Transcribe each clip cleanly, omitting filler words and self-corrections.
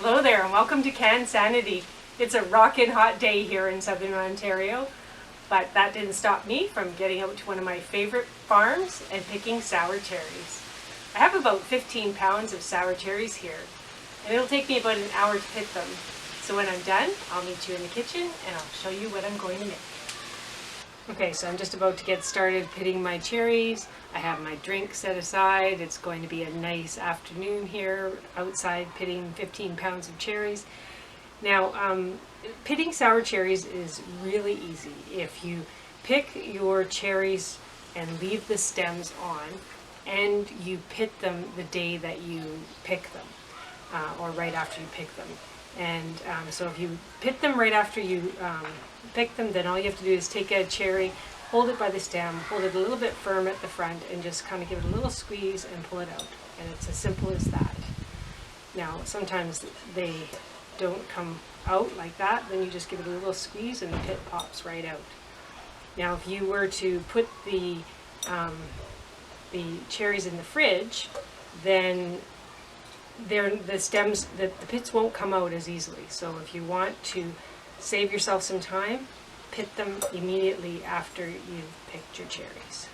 Hello there and welcome to Cansanity. It's a rockin' hot day here in Southern Ontario, but that didn't stop me from getting out to one of my favorite farms and picking sour cherries. I have about 15 pounds of sour cherries here, and it'll take me about an hour to pick them. So when I'm done, I'll meet you in the kitchen and I'll show you what I'm going to make. Okay, so I'm just about to get started pitting my cherries. I have my drink set aside. It's going to be a nice afternoon here outside pitting 15 pounds of cherries. Now, pitting sour cherries is really easy. If you pick your cherries and leave the stems on, and you pit them the day that you pick them, or right after you pick them. And so if you pit them right after you pick them, then all you have to do is take a cherry, hold it by the stem, hold it a little bit firm at the front, and just kind of give it a little squeeze and pull it out. And it's as simple as that. Now, sometimes they don't come out like that, then you just give it a little squeeze and the pit pops right out. Now, if you were to put the cherries in the fridge, then the pits won't come out as easily. So if you want to save yourself some time, pit them immediately after you've picked your cherries.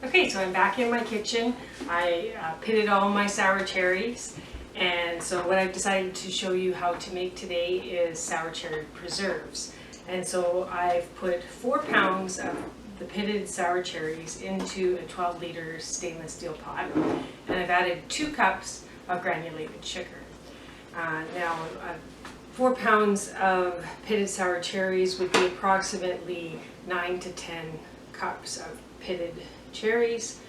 Okay, so I'm back in my kitchen. I pitted all my sour cherries, and so what I've decided to show you how to make today is sour cherry preserves. And so I've put 4 pounds of the pitted sour cherries into a 12-liter stainless steel pot, and I've added 2 cups of granulated sugar. Now, 4 pounds of pitted sour cherries would be approximately 9 to 10 cups of pitted cherries.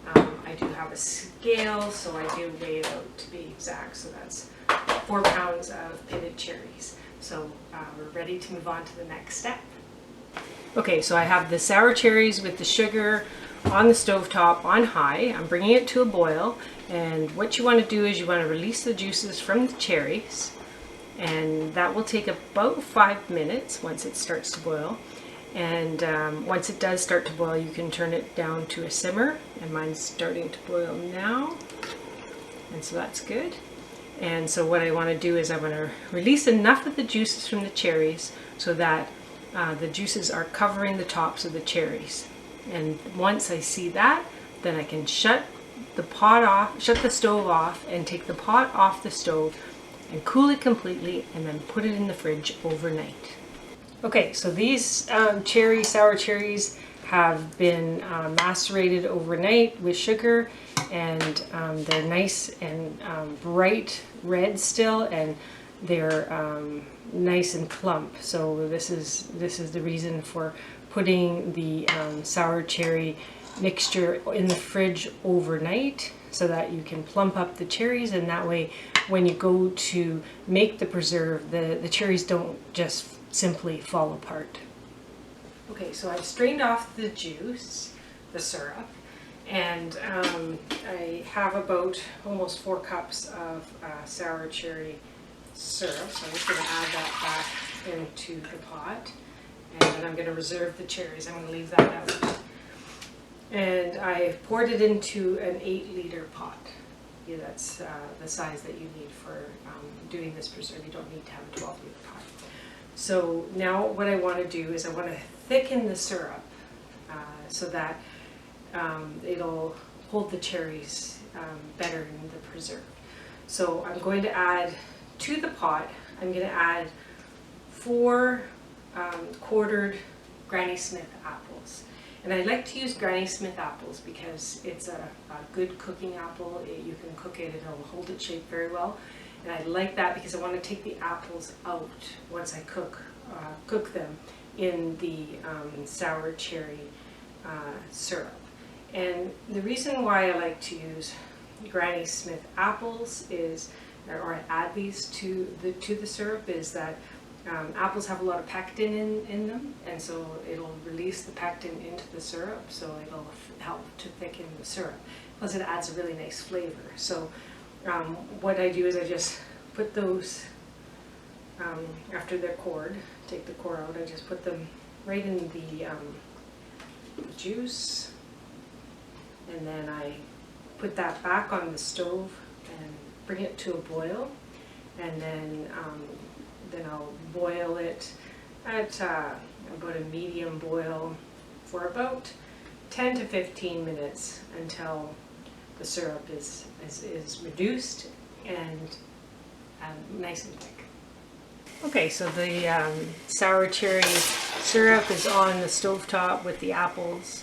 I do have a scale, so I do weigh it out to be exact, so that's 4 pounds of pitted cherries. So we're ready to move on to the next step. Okay, so I have the sour cherries with the sugar on the stovetop on high. I'm bringing it to a boil, and what you want to do is you want to release the juices from the cherries, and that will take about 5 minutes once it starts to boil. And once it does start to boil, you can turn it down to a simmer, and mine's starting to boil now, and so that's good. And so what I want to do is I want to release enough of the juices from the cherries so that the juices are covering the tops of the cherries. And once I see that, then I can shut the stove off, and take the pot off the stove and cool it completely, and then put it in the fridge overnight. Okay, so these sour cherries have been macerated overnight with sugar, and they're nice and bright red still, and they're nice and plump. So this is the reason for putting the sour cherry mixture in the fridge overnight, so that you can plump up the cherries, and that way when you go to make the preserve, the cherries don't just simply fall apart. Okay, so I've strained off the juice, the syrup, and I have about almost 4 cups of sour cherry syrup, so I'm just going to add that back into the pot, and then I'm going to reserve the cherries. I'm going to leave that out. And I've poured it into an 8-liter pot. Yeah, that's the size that you need for doing this preserve. You don't need to have a 12-liter pot. So now what I want to do is I want to thicken the syrup so that it'll hold the cherries better in the preserve. So I'm going to add to the pot, I'm going to add 4 quartered Granny Smith apples. And I like to use Granny Smith apples because it's a good cooking apple. You can cook it and it'll hold its shape very well. And I like that because I want to take the apples out once I cook them in the sour cherry syrup. And the reason why I like to use Granny Smith apples is, or add these to the syrup, is that apples have a lot of pectin in them, and so it'll release the pectin into the syrup, so it'll help to thicken the syrup. Plus it adds a really nice flavor. So what I do is I just put those, after they're cored, take the core out, I just put them right in the juice, and then I put that back on the stove and bring it to a boil, and then I'll boil it at about a medium boil for about 10 to 15 minutes until the syrup is reduced and nice and thick. Okay, so the sour cherry syrup is on the stovetop with the apples,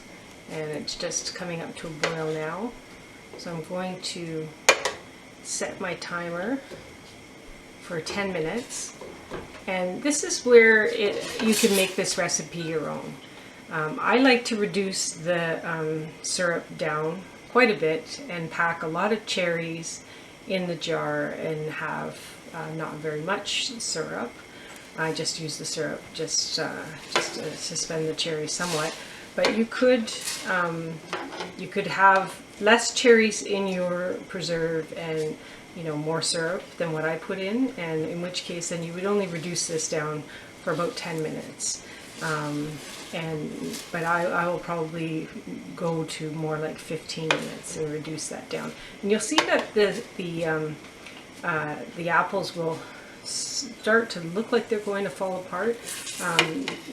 and it's just coming up to a boil now. So I'm going to set my timer for 10 minutes. And this is where you can make this recipe your own. I like to reduce the syrup down quite a bit and pack a lot of cherries in the jar and have not very much syrup. I just use the syrup just to suspend the cherries somewhat. But you could have less cherries in your preserve and more syrup than what I put in, and in which case then you would only reduce this down for about 10 minutes. But I will probably go to more like 15 minutes and reduce that down. And you'll see that the apples will start to look like they're going to fall apart.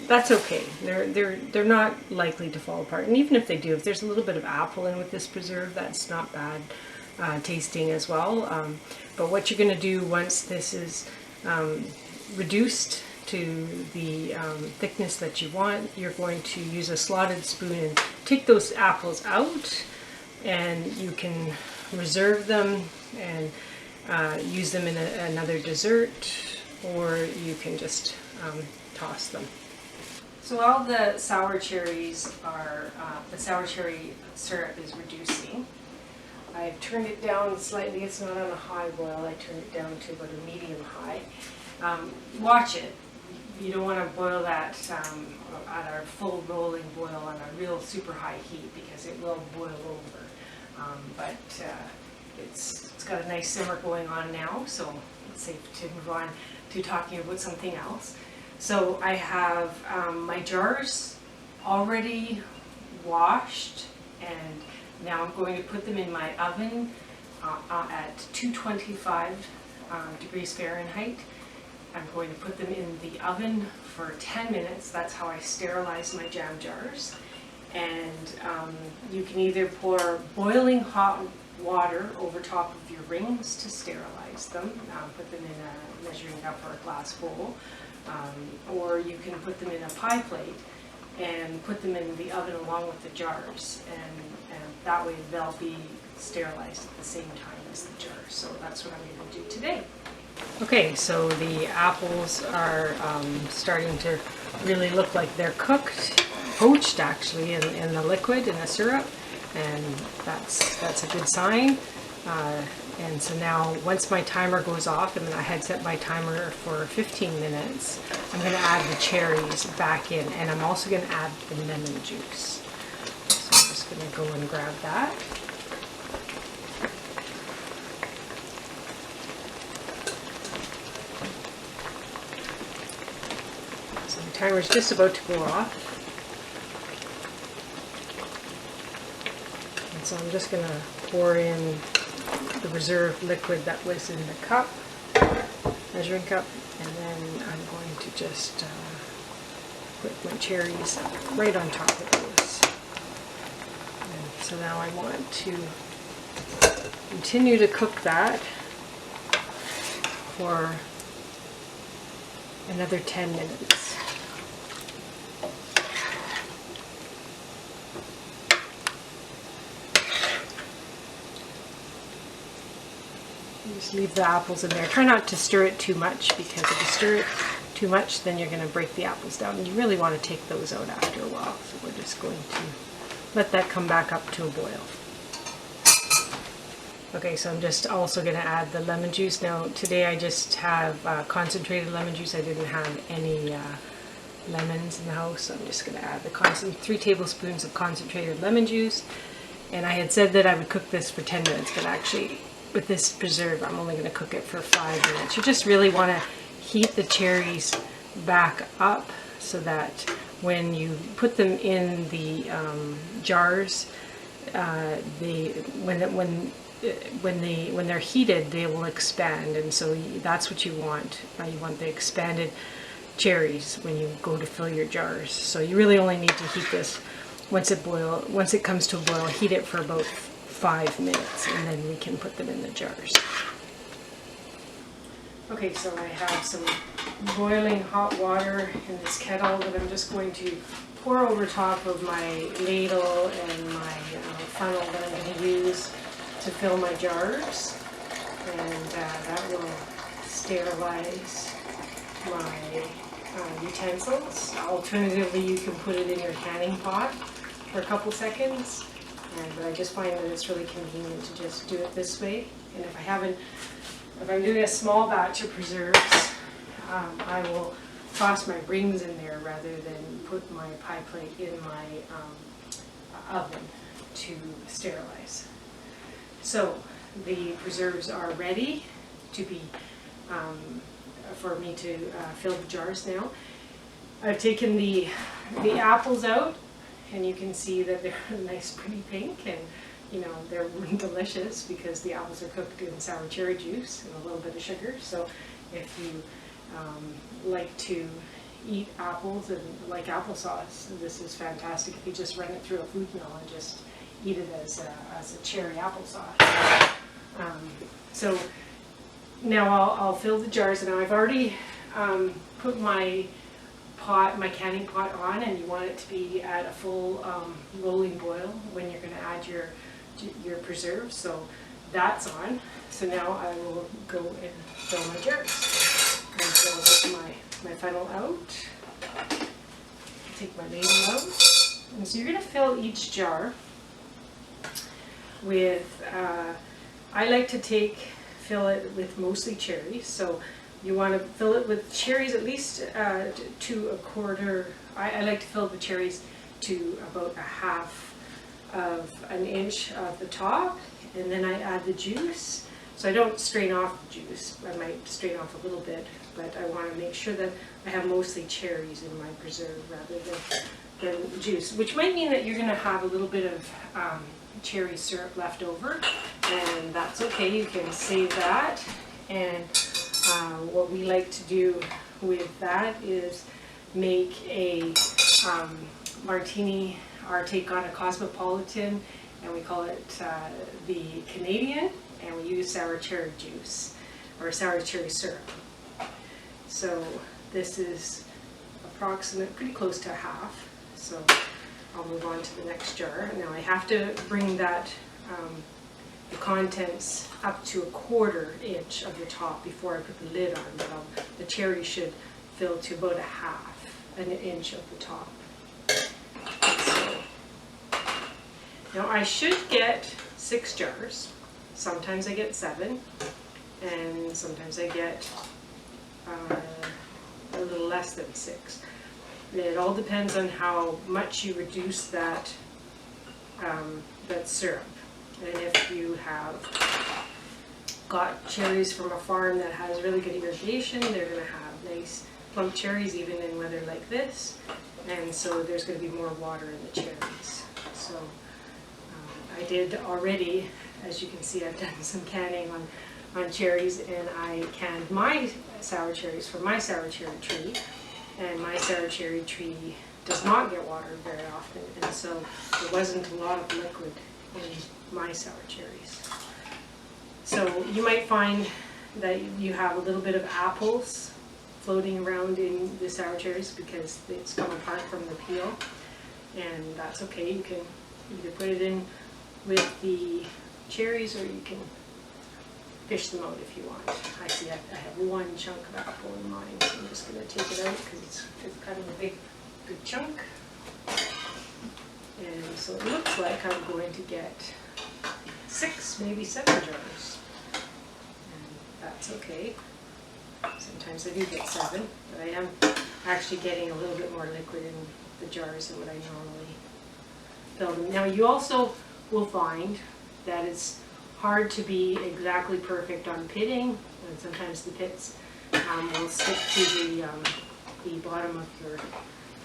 That's okay. They're not likely to fall apart. And even if they do, if there's a little bit of apple in with this preserve, that's not bad tasting as well. But what you're going to do once this is reduced to the thickness that you want, you're going to use a slotted spoon and take those apples out, and you can reserve them and use them in another dessert, or you can just toss them. So while the sour cherries are, the sour cherry syrup is reducing, I've turned it down slightly. It's not on a high boil. I turned it down to about a medium high. Watch it. You don't want to boil that at a full rolling boil on a real super high heat, because it will boil over. But it's got a nice simmer going on now, so it's safe to move on to talking about something else. So I have my jars already washed, and now I'm going to put them in my oven at 225 degrees Fahrenheit. I'm going to put them in the oven for 10 minutes. That's how I sterilize my jam jars. And you can either pour boiling hot water over top of your rings to sterilize them, put them in a measuring cup or a glass bowl, or you can put them in a pie plate and put them in the oven along with the jars, and that way they'll be sterilized at the same time as the jars. So that's what I'm going to do today. Okay, so the apples are starting to really look like they're cooked, poached actually, in the liquid, in the syrup, and that's a good sign. And so now, once my timer goes off, and I had set my timer for 15 minutes, I'm going to add the cherries back in, and I'm also going to add the lemon juice. So I'm just going to go and grab that. So the timer is just about to go off. And so I'm just going to pour in the reserve liquid that was in the cup, measuring cup, and then I'm going to just put my cherries right on top of those. And so now I want to continue to cook that for another 10 minutes. Just leave the apples in there. Try not to stir it too much, because if you stir it too much, then you're going to break the apples down, and you really want to take those out after a while. So we're just going to let that come back up to a boil. Okay, so I'm just also going to add the lemon juice. Now today I just have concentrated lemon juice. I didn't have any lemons in the house, so I'm just going to add the 3 tablespoons of concentrated lemon juice. And I had said that I would cook this for 10 minutes, but actually with this preserve I'm only going to cook it for 5 minutes. You just really want to heat the cherries back up so that when you put them in the jars, when when they're heated, they will expand, and so that's what you want. You want the expanded cherries when you go to fill your jars. So you really only need to heat this once it comes to a boil. Heat it for about 5 minutes, and then we can put them in the jars. Okay, so I have some boiling hot water in this kettle that I'm just going to pour over top of my ladle and my funnel that I'm going to use to fill my jars, and that will sterilize my utensils. Alternatively, you can put it in your canning pot for a couple seconds, but I just find that it's really convenient to just do it this way. And if I'm doing a small batch of preserves, I will toss my rings in there rather than put my pie plate in my oven to sterilize. So the preserves are ready to be for me to fill the jars now. I've taken the apples out, and you can see that they're a nice pretty pink, and they're delicious because the apples are cooked in sour cherry juice and a little bit of sugar. So if you like to eat apples and like applesauce, this is fantastic. If you just run it through a food mill and just eat it as a cherry applesauce. So now I'll fill the jars. Now I've already put my canning pot on, and you want it to be at a full rolling boil when you're going to add your preserves. So that's on. So now I will go and fill my jars. And so I'll take my funnel out, take my ladle out, and so you're going to fill each jar with, I like to fill it with mostly cherries. So you want to fill it with cherries at least to a quarter. I like to fill the cherries to about a half of an inch of the top, and then I add the juice. So I don't strain off the juice. I might strain off a little bit, but I want to make sure that I have mostly cherries in my preserve rather than juice, which might mean that you're going to have a little bit of cherry syrup left over, and that's okay. You can save that. And what we like to do with that is make a martini, our take on a cosmopolitan, and we call it the Canadian, and we use sour cherry juice or sour cherry syrup. So this is pretty close to a half. So I'll move on to the next jar. Now I have to bring that the contents up to a quarter inch of the top before I put the lid on, but the cherry should fill to about an inch of the top. So, now I should get 6 jars. Sometimes I get 7, and sometimes I get a little less than 6. It all depends on how much you reduce that syrup. And if you have got cherries from a farm that has really good irrigation, they're going to have nice plump cherries even in weather like this. And so there's going to be more water in the cherries. So I did already, as you can see, I've done some canning on cherries, and I canned my sour cherries from my sour cherry tree. And my sour cherry tree does not get watered very often, and so there wasn't a lot of liquid in my sour cherries. So you might find that you have a little bit of apples floating around in the sour cherries because it's come apart from the peel, and that's okay. You can either put it in with the cherries, or you can fish them out if you want. I see I have one chunk of apple in mine, so I'm just going to take it out because it's kind of a big chunk. And so it looks like I'm going to get 6, maybe 7 jars. And that's okay. Sometimes I do get 7, but I am actually getting a little bit more liquid in the jars than what I normally fill them. Now you also will find that it's hard to be exactly perfect on pitting, and sometimes the pits will stick to the bottom of your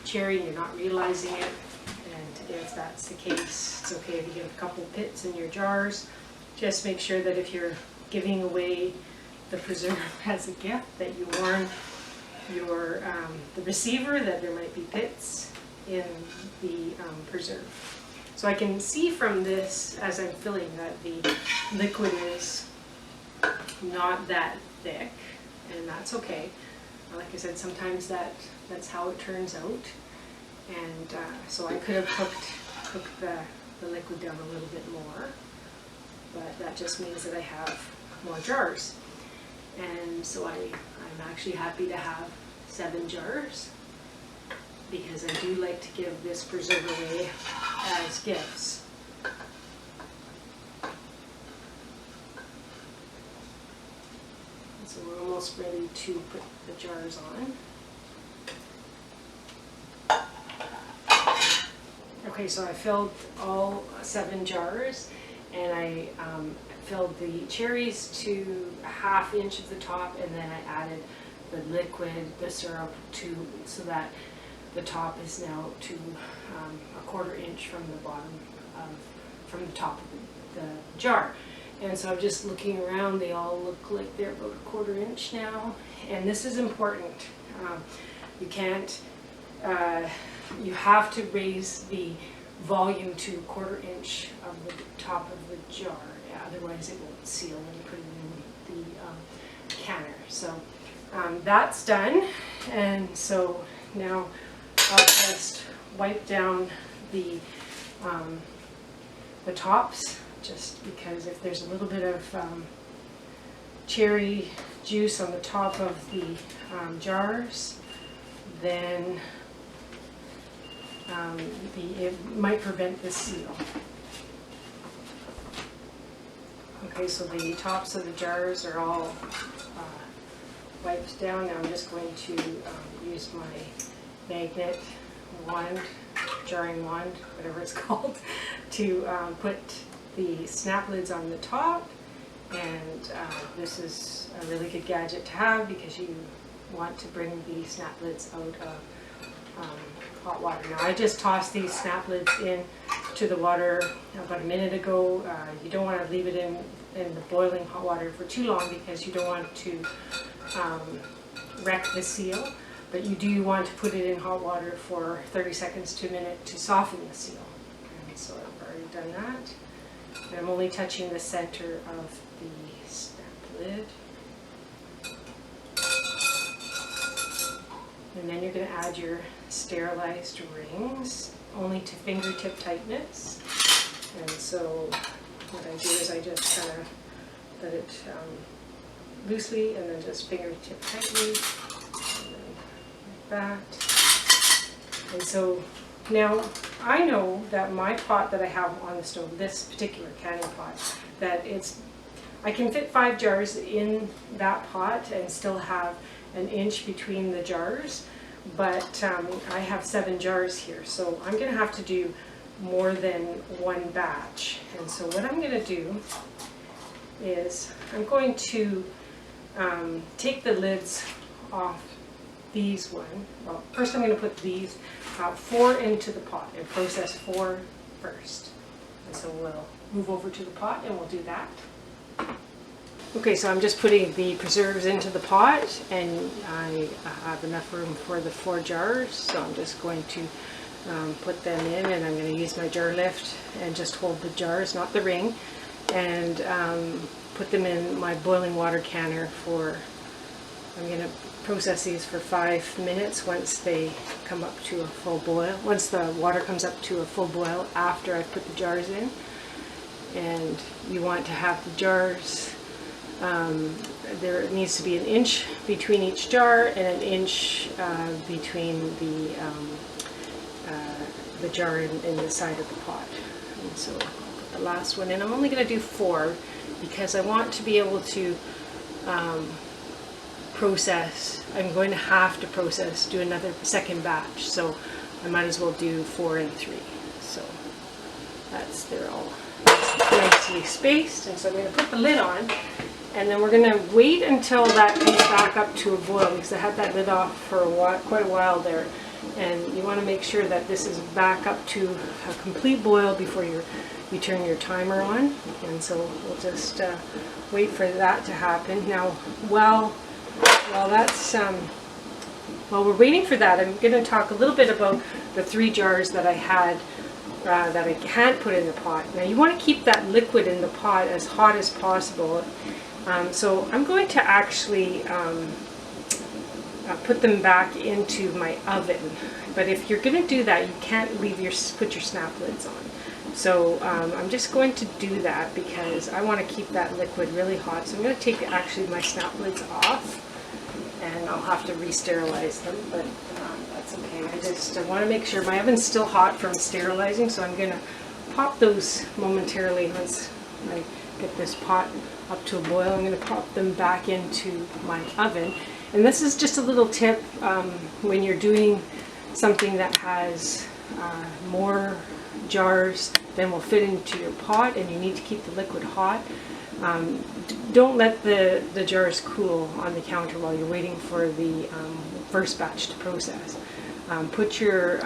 cherry and you're not realizing it. And if that's the case, it's okay if you get a couple pits in your jars. just make sure that if you're giving away the preserve as a gift, that you warn your the receiver that there might be pits in the preserve. So I can see from this as I'm filling that the liquid is not that thick, and that's okay. Like I said, sometimes that's how it turns out, and so I could have cooked the liquid down a little bit more, but that just means that I have more jars. And so I'm actually happy to have 7 jars, because I do like to give this preserve away as gifts. So we're almost ready to put the jars on. Okay, so I filled all 7 jars, and I filled the cherries to 1/2 inch of the top, and then I added the liquid, the syrup, so that the top is now to 1/4 inch from the bottom from the top of the jar. And so I'm just looking around, they all look like they're about 1/4 inch now, and this is important. You can't, you have to raise the volume to 1/4 inch of the top of the jar, otherwise it won't seal when you put it in the canner. So that's done, and so now I'll just wipe down the tops, just because if there's a little bit of cherry juice on the top of the jars, then it might prevent the seal. Okay, so the tops of the jars are all wiped down. Now I'm just going to use my magnet wand, jarring wand, whatever it's called, to put the snap lids on the top. And this is a really good gadget to have, because you want to bring the snap lids out of hot water. Now I just tossed these snap lids in to the water about a minute ago. You don't want to leave it in the boiling hot water for too long, because you don't want to wreck the seal, but you do want to put it in hot water for 30 seconds to a minute to soften the seal. And so I've already done that. And I'm only touching the center of the snap lid. And then you're going to add your sterilized rings, only to fingertip tightness. And so what I do is I just kind of let it loosely, and then just fingertip tightly, and then like that. And so now I know that my pot that I have on the stove, this particular canning pot, that I can fit 5 jars in that pot and still have an inch between the jars, but I have 7 jars here, so I'm going to have to do more than one batch. And so what I'm going to do is I'm going to take the lids off these one. Well, first I'm going to put these 4 into the pot and process 4 first. And so we'll move over to the pot and we'll do that. Okay, so I'm just putting the preserves into the pot, and I have enough room for the 4 jars, so I'm just going to put them in, and I'm going to use my jar lift and just hold the jars, not the ring, and put them in my boiling water canner for, I'm going to process these for 5 minutes once they come up to a full boil, once the water comes up to a full boil after I've put the jars in. And you want to have the jars, there needs to be an inch between each jar and an inch between the jar and the side of the pot. And so I'll put the last one in. I'm only going to do 4 because I want to be able to process. I'm going to have to process, do another second batch, so I might as well do 4 and 3. So they're all nicely spaced, and so I'm going to put the lid on, and then we're going to wait until that comes back up to a boil, because I had that lid off for quite a while there, and you want to make sure that this is back up to a complete boil before you're you turn your timer on. And so we'll just wait for that to happen. Now, while we're waiting for that, I'm going to talk a little bit about the 3 jars that I had that I can't put in the pot. Now you want to keep that liquid in the pot as hot as possible. So I'm going to actually put them back into my oven. But if you're going to do that, you can't put your snap lids on. So I'm just going to do that because I want to keep that liquid really hot. So I'm going to take actually my snap lids off, and I'll have to re-sterilize them, but that's okay. I want to make sure my oven's still hot from sterilizing, so I'm going to pop those momentarily once I get this pot up to a boil. I'm going to pop them back into my oven. And this is just a little tip when you're doing something that has more jars than will fit into your pot and you need to keep the liquid hot. Don't let the jars cool on the counter while you're waiting for the first batch to process. Put your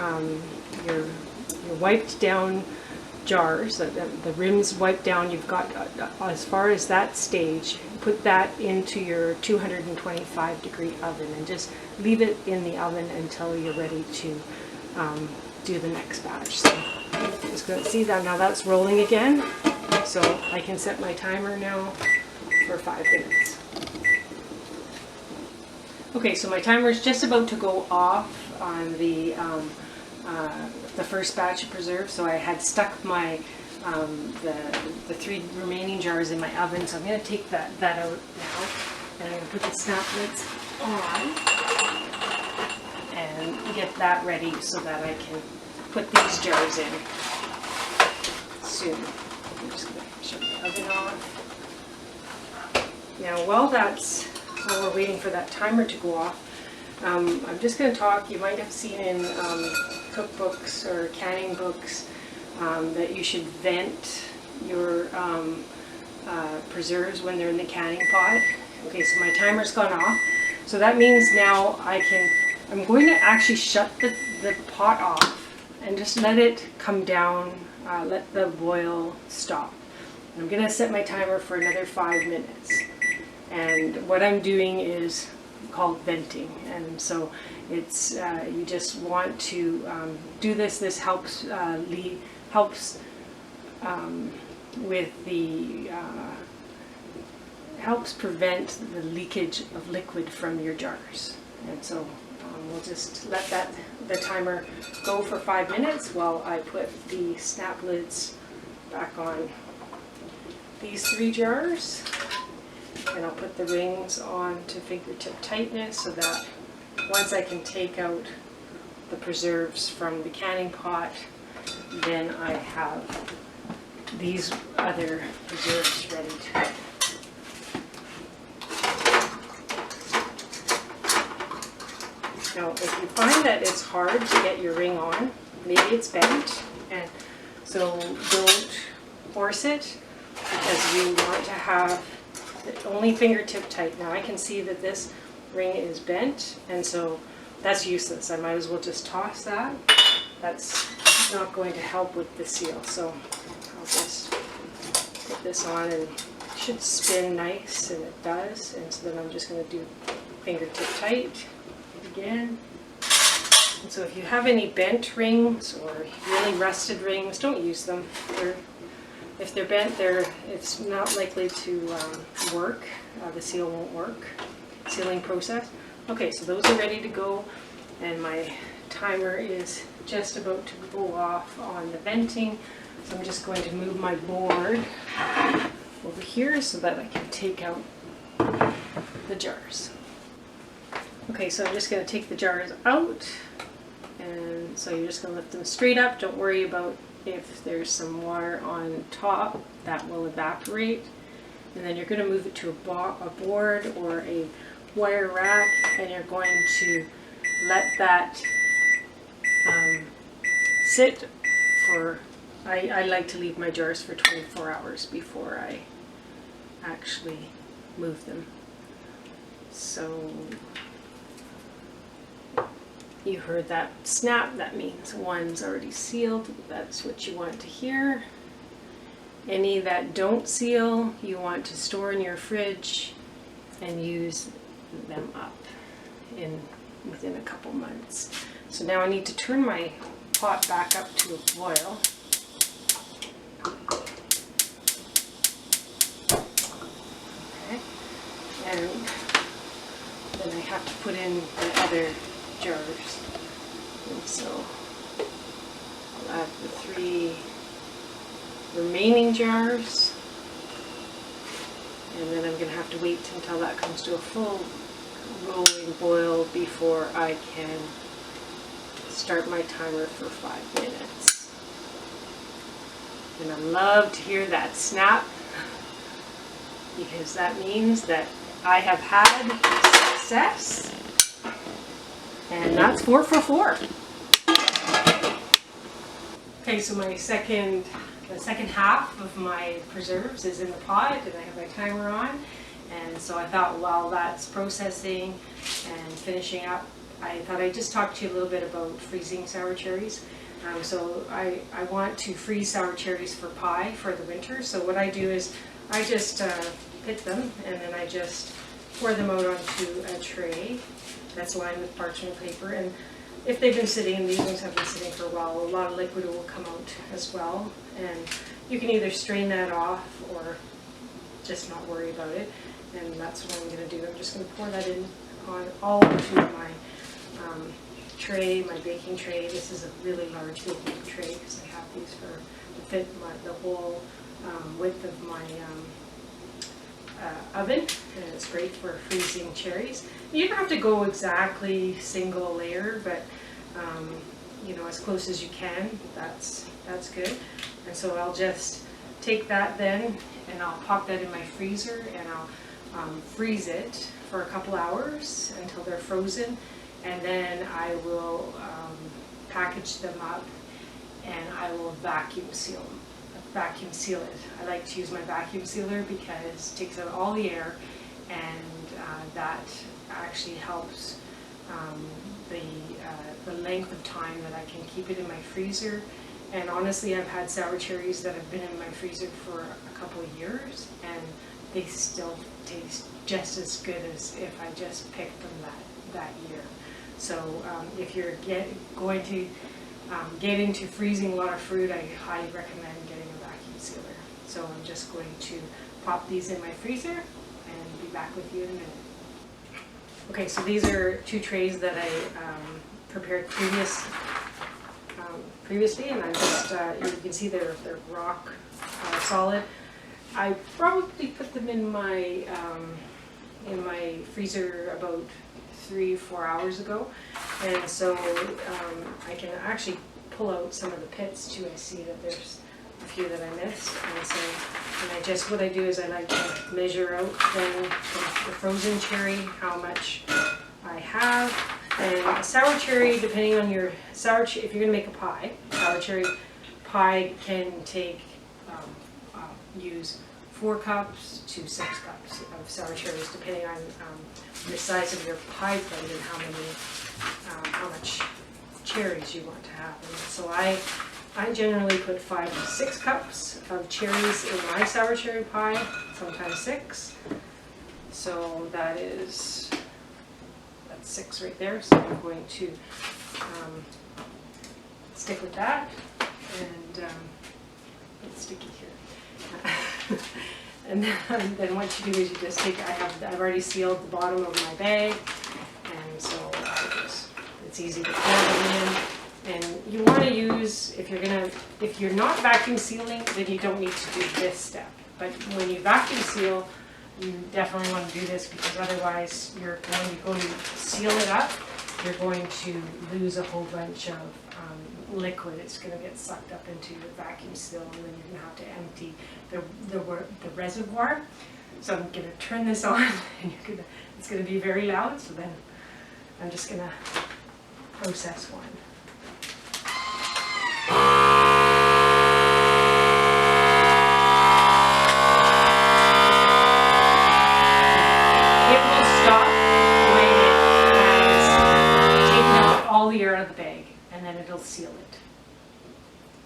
wiped down jars, the rims wiped down, you've got as far as that stage, put that into your 225 degree oven and just leave it in the oven until you're ready to do the next batch. So just going to see that now that's rolling again, so I can set my timer now for 5 minutes. Okay, so my timer is just about to go off on the first batch of preserves. So I had stuck my the 3 remaining jars in my oven, so I'm going to take that out now, and I'm going to put the snap lids on and get that ready so that I can put these jars in soon. I'm just going to shut the oven off. Now while we're waiting for that timer to go off, I'm just going to talk, you might have seen in cookbooks or canning books that you should vent your preserves when they're in the canning pot. Okay, so my timer's gone off, so that means now I'm going to actually shut the pot off and just let it come down, let the boil stop. And I'm going to set my timer for another 5 minutes. And what I'm doing is called venting, and so it's you just want to do this. This helps with the helps prevent the leakage of liquid from your jars. And so we'll just let the timer go for 5 minutes while I put the snap lids back on these 3 jars. And I'll put the rings on to fingertip tightness so that once I can take out the preserves from the canning pot, then I have these other preserves ready to go. Now, if you find that it's hard to get your ring on, maybe it's bent, and so don't force it, because you want to have only fingertip tight. Now I can see that this ring is bent, and so that's useless. I might as well just toss that. That's not going to help with the seal. So I'll just put this on, and it should spin nice, and it does. And so then I'm just going to do fingertip tight again. And so if you have any bent rings or really rusted rings, don't use them. If they're bent, it's not likely to work. The seal won't work. Sealing process. Okay, so those are ready to go, and my timer is just about to go off on the venting. So I'm just going to move my board over here so that I can take out the jars. Okay, so I'm just going to take the jars out, and so you're just going to lift them straight up. Don't worry about if there's some water on top, that will evaporate. And then you're going to move it to a board or a wire rack, and you're going to let that sit for, I like to leave my jars for 24 hours before I actually move them. So you heard that snap, that means one's already sealed. That's what you want to hear. Any that don't seal, you want to store in your fridge and use them up within a couple months. So now I need to turn my pot back up to a boil. Okay, and then I have to put in the other jars. And so I'll add the 3 remaining jars, and then I'm going to have to wait until that comes to a full rolling boil before I can start my timer for 5 minutes. And I love to hear that snap, because that means that I have had success, and that's 4 for 4. Okay, so the second half of my preserves is in the pot, and I have my timer on. And so I thought, while that's processing and finishing up, I thought I'd just talk to you a little bit about freezing sour cherries. So I want to freeze sour cherries for pie for the winter. So what I do is I just pit them, and then I just pour them out onto a tray that's lined with parchment paper. And if they've been sitting, these ones have been sitting for a while, a lot of liquid will come out as well. And you can either strain that off or just not worry about it. And that's what I'm going to do. I'm just going to pour that in all into my tray, my baking tray. This is a really large baking tray because I have these to fit the whole width of my oven, and it's great for freezing cherries. You don't have to go exactly single layer, but you know, as close as you can. That's good. And so I'll just take that then, and I'll pop that in my freezer, and I'll freeze it for a couple hours until they're frozen, and then I will package them up, and I will vacuum seal it. I like to use my vacuum sealer because it takes out all the air, and that actually helps the length of time that I can keep it in my freezer. And honestly, I've had sour cherries that have been in my freezer for a couple of years, and they still taste just as good as if I just picked them that year. So if you're going to get into freezing a lot of fruit, I highly recommend getting a vacuum sealer. So I'm just going to pop these in my freezer and be back with you in a minute. Okay, so these are 2 trays that I prepared previously, and I just you can see they're rock solid. I probably put them in my freezer about 3-4 hours ago, and so I can actually pull out some of the pits too. I see that there's a few that I missed, and so what I do is I like to measure out then the frozen cherry how much I have. And a sour cherry, depending on your if you're going to make a pie, sour cherry pie can take use 4 cups to 6 cups of sour cherries, depending on the size of your pie plate and how much cherries you want to have. And so I generally put 5 to 6 cups of cherries in my sour cherry pie, sometimes 6. So that's 6 right there. So I'm going to stick with that, and it's sticky here. And then what you do is you just take, I've already sealed the bottom of my bag, and so it's easy to pour them in. And you want to use, if you're not vacuum sealing, then you don't need to do this step. But when you vacuum seal, you definitely want to do this, because otherwise when you go to seal it up, you're going to lose a whole bunch of liquid. It's going to get sucked up into your vacuum seal, and then you're going to have to empty the reservoir. So I'm going to turn this on, and it's going to be very loud, so then I'm just going to process one. It will stop when it has taken out all the air out of the bag, and then it'll seal it.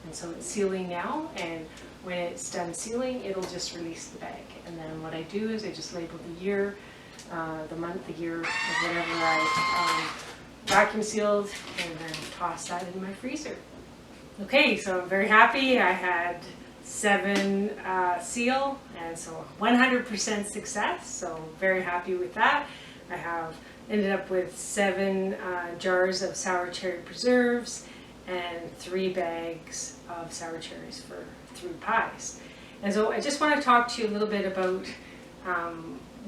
And so it's sealing now, and when it's done sealing, it'll just release the bag. And then what I do is I just label the year, the month, the year of whatever I vacuum sealed, and then toss that in my freezer. Okay, so I'm very happy. I had 7 seal, and so 100% success, so very happy with that. I have ended up with 7 jars of sour cherry preserves and 3 bags of sour cherries for 3 pies. And so I just want to talk to you a little bit about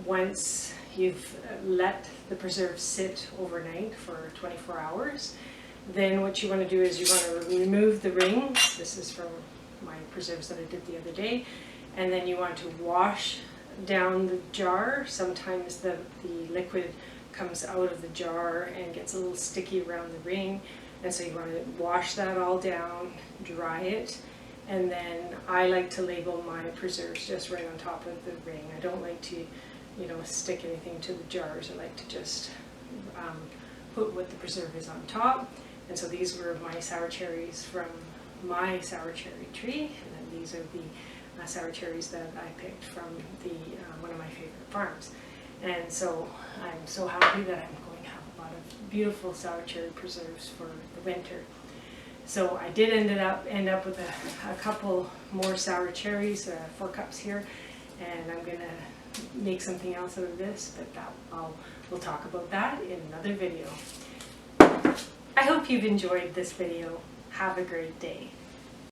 once you've let the preserves sit overnight for 24 hours, then what you want to do is you want to remove the rings. This is from my preserves that I did the other day. And then you want to wash down the jar. Sometimes the liquid comes out of the jar and gets a little sticky around the ring. And so you want to wash that all down, dry it, and then I like to label my preserves just right on top of the ring. I don't like to, you know, stick anything to the jars. I like to just put what the preserve is on top. And so these were my sour cherries from my sour cherry tree, and then these are the sour cherries that I picked from one of my favorite farms. And so I'm so happy that I'm going to have a lot of beautiful sour cherry preserves for the winter. So I did end up with a couple more sour cherries, 4 cups here, and I'm gonna make something else out of this, but we'll talk about that in another video. I hope you've enjoyed this video. Have a great day.